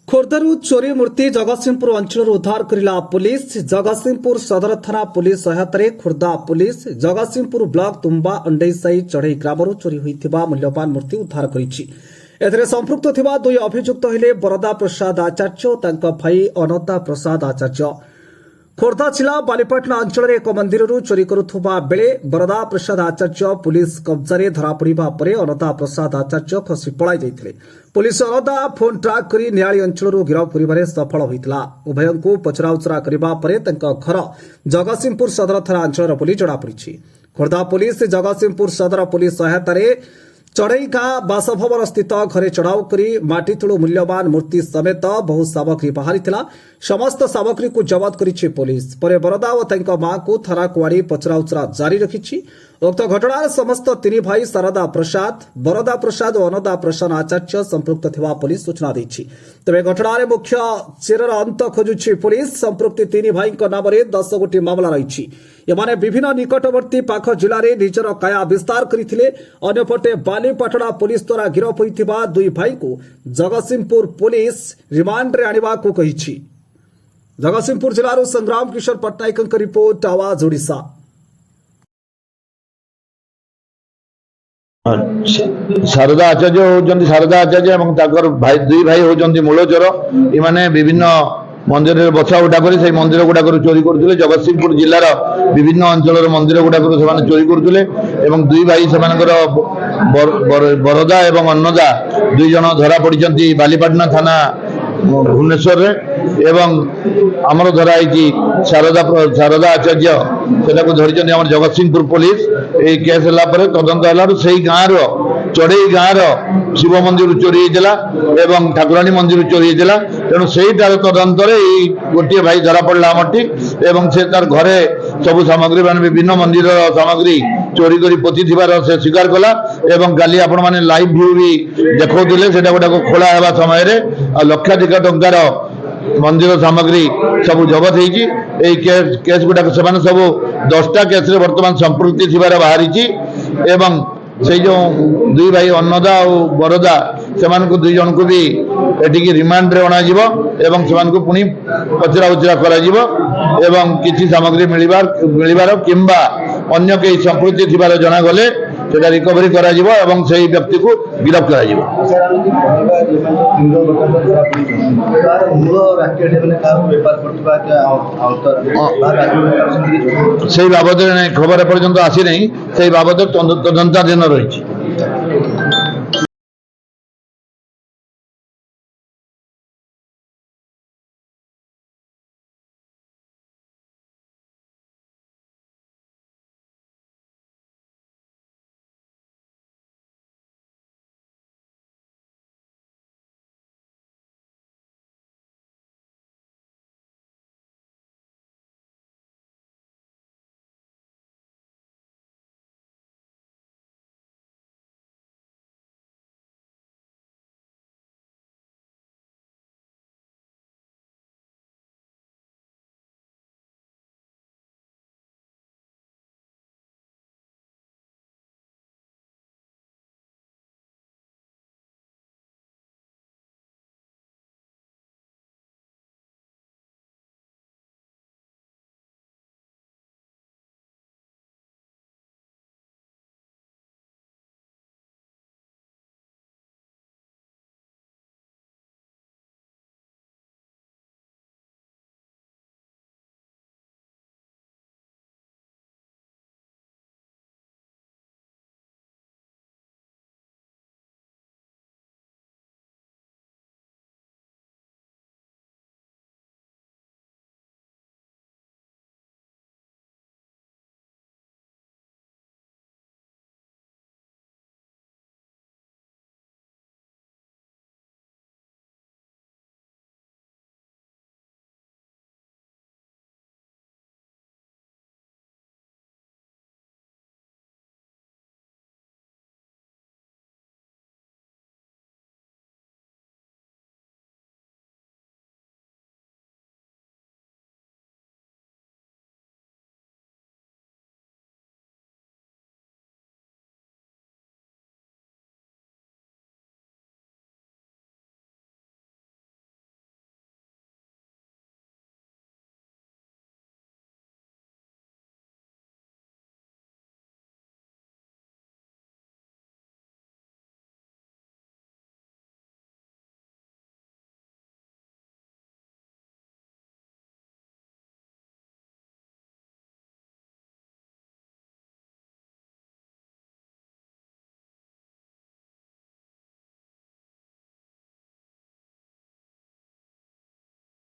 खोर्धारू चोरी मूर्ति जगतसिंहपुर अंचल उद्धार करिला पुलिस। जगतसिंहपुर सदर थाना पुलिस सहायतारे खोर्धा पुलिस जगतसिंहपुर ब्लॉक तुम्बा अंडेईसाई चढ़ई ग्रामरू चोरी होइथिबा मूल्यवान मूर्ति उद्धार करिछि। एथिरे संपृक्त थिबा दुई अभियुक्त हेले बरदा प्रसाद आचार्य और तांका भाई अनता प्रसाद आचार्य। खोर्धा जिला बालीपाटना अंचल एक मंदिर चोरी करुवा बेले बरदा प्रसाद आचार्य पुलिस कब्जारे धरा पड़ा पर अनता प्रसाद आचार्य खसी पलाई जाइथिले। पुलिस अनता फोन ट्राक करी नियाली अंचल गिरफ कर सफल होइतिला। उभयों को पचराउचरा करबा परे तांका घर जगतसिंहपुर सदर थाना अंचल बोली जଣାपड़ी। खोर्धा पुलिस जगतसिंहपुर सदर पुलिस सहायतारे चढ़ई गाँ बासभवन स्थित घरे चढ़ाऊ करी माटी तलु मूल्यवान मूर्ति समेत बहु सामग्री बाहरी समस्त सामग्री को जबत करिछि पुलिस। परे बरदा और तांका मां को थाना को आनी पचराउचरा जारी रखिछि। उक्त घटनार समस्त तीन भाई शारदा प्रसाद बरदा प्रसाद और अनदा प्रसन्न आचार्य संपृक्त थिबा पुलिस सूचना दैछि। तबे घटनार मुख्य चेरर अंत खोजुछि पुलिस। संपृक्त तीन भाई नाम 10 गोटी मामला रही। एमाने विभिन्न निकटवर्ती पाख जिले में निजर काया विस्तार करथिले। अन्यपटे बालीपाटना पुलिस द्वारा गिरफ होइथिबा दुई भाई को जगतसिंहपुर पुलिस रिमांड रे आनिबा को कहिछि। जगतसिंहपुर जिलार संग्राम किशोर पट्टनायक रिपोर्ट आवाज ओडिशा। शारदा आचार्य होती शारदा आचार्य और भाई दुई भाई होती मूलचर इमाने विभिन्न मंदिर बसा उठा कर मंदिर गुड़ाक चोरी करते। जगतसिंहपुर जिलार विभिन्न अंचल मंदिर गुड़ाक चोरी करते। दुई भाई से बरदा और अन्नदा दुई जन धरा पड़ी बालीपाटना थाना भुवनेश्वर एवं आमर धराई शारदा आचार्य से धरी जगतसिंहपुर पुलिस ये केस है तदंत से गाँव चढ़ई गाँव शिव मंदिर चोरी होता एवं ठाकुराणी मंदिर चोरी होता। तेणु से तदंत गोटे भाई धरा पड़ा आमटी एवं से तार घरे सबू सामग्री मान विभिन्न मंदिर सामग्री चोरी कर पोती से स्वीकार कला। काली आपण मैंने लाइव व्यू भी देखौले से गोटा खोला होगा समय लक्षाधिक टंकार मंदिर सामग्री सब जबत होती। केस गुड़ाक सब 10टा केस बर्तमान संपृक्ति थिबार बाहरी एवं से जो दुई भाई अन्नदा और बरदा से दुई जन को भी एटिकी रिमांड रे अणा एवं से पुणी पचरा उचरा करा किसी सामग्री मिलिबार किंबा अन्य कई संपृक्ति थिबार जनागले सेटा रिकवरी करा एवं से व्यक्ति को गिरफ्त करा से बाबद खबर एपर्यंत आसी नहीं से बाबद तदंताधीन रही।